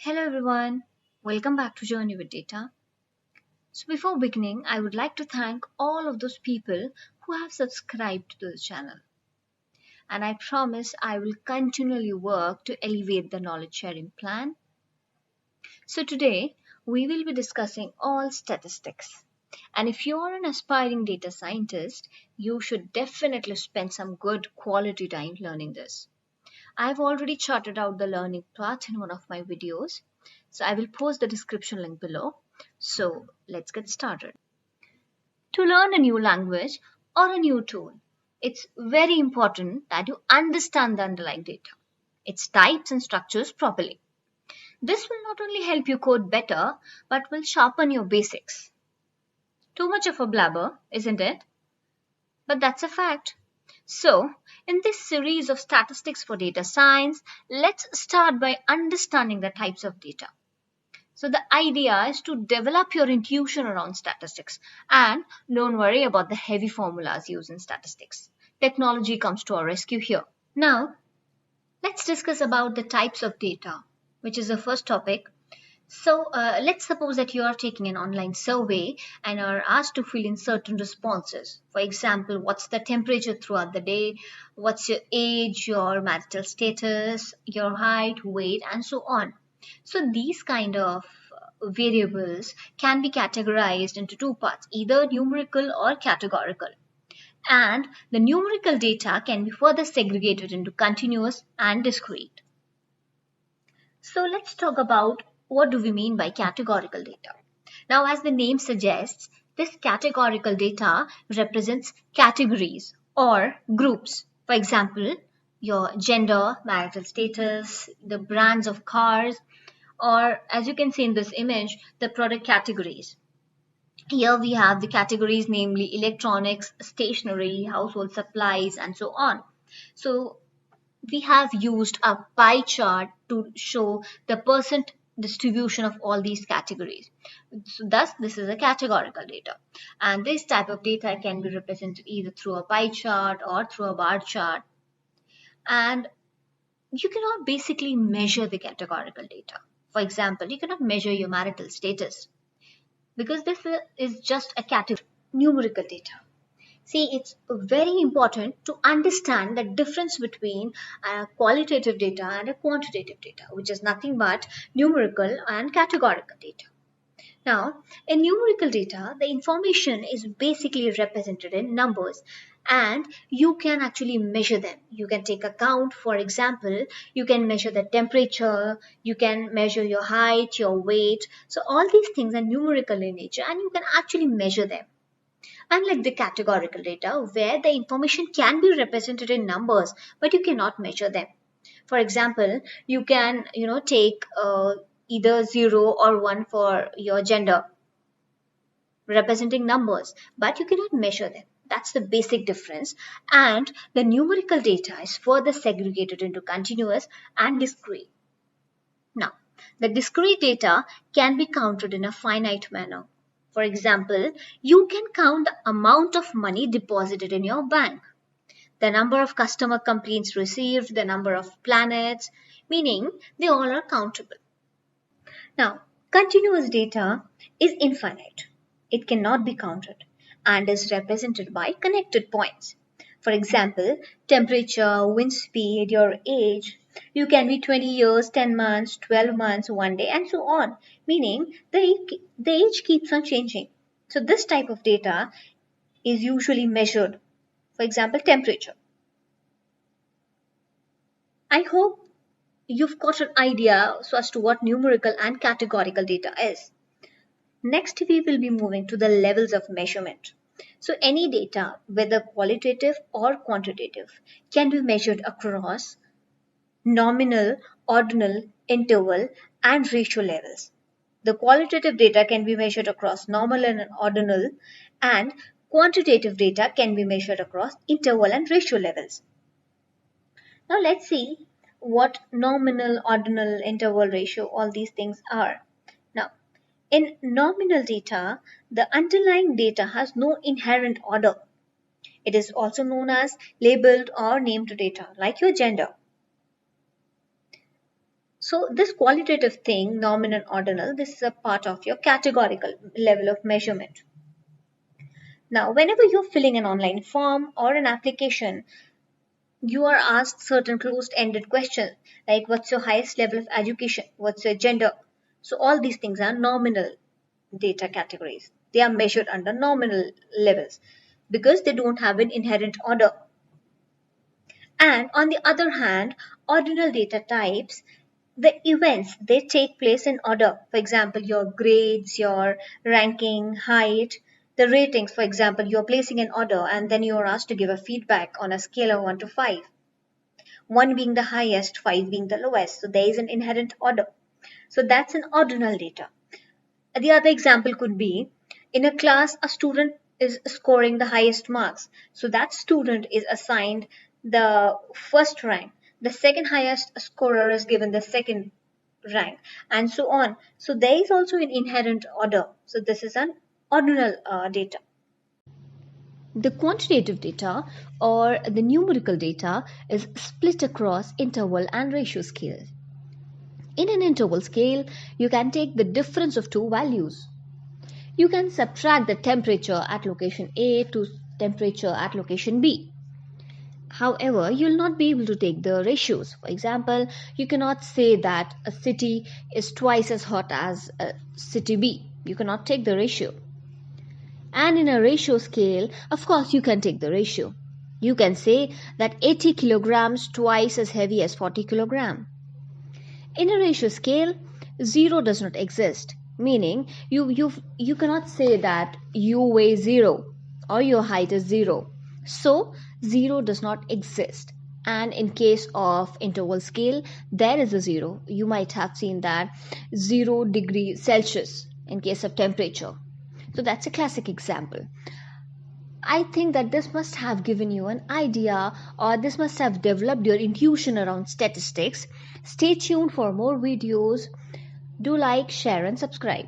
Hello everyone, welcome back to Journey with Data. So before beginning, I would like to thank all of those people who have subscribed to the channel. And I promise I will continually work to elevate the knowledge sharing plan. So today, we will be discussing all statistics. And if you are an aspiring data scientist, you should definitely spend some good quality time learning this. I've already charted out the learning path in one of my videos, so I will post the description link below. So let's get started. To learn a new language or a new tool, it's very important that you understand the underlying data, its types and structures properly. This will not only help you code better, but will sharpen your basics. Too much of a blabber, isn't it? But that's a fact. So, in this series of statistics for data science, let's start by understanding the types of data. So, the idea is to develop your intuition around statistics and don't worry about the heavy formulas used in statistics. Technology comes to our rescue here. Now, let's discuss about the types of data, which is the first topic. So let's suppose that you are taking an online survey and are asked to fill in certain responses. For example, what's the temperature throughout the day? What's your age, your marital status, your height, weight, and so on. So these kind of variables can be categorized into two parts, either numerical or categorical. And the numerical data can be further segregated into continuous and discrete. So let's talk about what do we mean by categorical data. Now, as the name suggests, this categorical data represents categories or groups. For example, your gender, marital status, the brands of cars, or as you can see in this image, the product categories. Here we have the categories, namely electronics, stationery, household supplies, and so on. So we have used a pie chart to show the percent distribution of all these categories. So thus, this is a categorical data. And this type of data can be represented either through a pie chart or through a bar chart. And you cannot basically measure the categorical data. For example, you cannot measure your marital status because this is just a category numerical data. See, it's very important to understand the difference between qualitative data and a quantitative data, which is nothing but numerical and categorical data. Now, in numerical data, the information is basically represented in numbers and you can actually measure them. You can take a count, for example, you can measure the temperature, you can measure your height, your weight. So all these things are numerical in nature and you can actually measure them. Unlike the categorical data, where the information can be represented in numbers, but you cannot measure them. For example, you can, take either 0 or 1 for your gender, representing numbers, but you cannot measure them. That's the basic difference. And the numerical data is further segregated into continuous and discrete. Now, the discrete data can be counted in a finite manner. For example, you can count the amount of money deposited in your bank, the number of customer complaints received, the number of planets, meaning they all are countable. Now, continuous data is infinite. It cannot be counted and is represented by connected points. For example, temperature, wind speed, your age. You can be 20 years, 10 months, 12 months, 1 day, and so on, meaning the age keeps on changing. So this type of data is usually measured. For example, temperature. I hope you've got an idea as to what numerical and categorical data is. Next, we will be moving to the levels of measurement. So any data, whether qualitative or quantitative, can be measured across nominal, ordinal, interval, and ratio levels. The qualitative data can be measured across nominal and ordinal, and quantitative data can be measured across interval and ratio levels. Now let's see what nominal, ordinal, interval, ratio, all these things are. Now, in nominal data, the underlying data has no inherent order. It is also known as labeled or named data, like your gender. So this qualitative thing, nominal, ordinal, this is a part of your categorical level of measurement. Now, whenever you're filling an online form or an application, you are asked certain closed-ended questions like what's your highest level of education, what's your gender. So all these things are nominal data categories. They are measured under nominal levels because they don't have an inherent order. And on the other hand, ordinal data types, the events, they take place in order. For example, your grades, your ranking, height, the ratings. For example, you're placing an order and then you're asked to give a feedback on a scale of 1 to 5. 1 being the highest, 5 being the lowest. So there is an inherent order. So that's an ordinal data. The other example could be in a class, a student is scoring the highest marks. So that student is assigned the first rank. The second highest scorer is given the second rank, and so on. So there is also an inherent order. So this is an ordinal data. The quantitative data or the numerical data is split across interval and ratio scales. In an interval scale, you can take the difference of two values. You can subtract the temperature at location A to temperature at location B. However, you will not be able to take the ratios. For example, you cannot say that a city is twice as hot as a city B. You cannot take the ratio. And in a ratio scale, of course, you can take the ratio. You can say that 80 kilograms twice as heavy as 40 kilograms. In a ratio scale, 0 does not exist, meaning you cannot say that you weigh 0 or your height is 0. So 0 does not exist. And in case of interval scale, there is a 0. You might have seen that 0 degree Celsius in case of temperature. So that's a classic example. I think that this must have given you an idea, or this must have developed your intuition around statistics. Stay tuned for more videos. Do like, share and subscribe.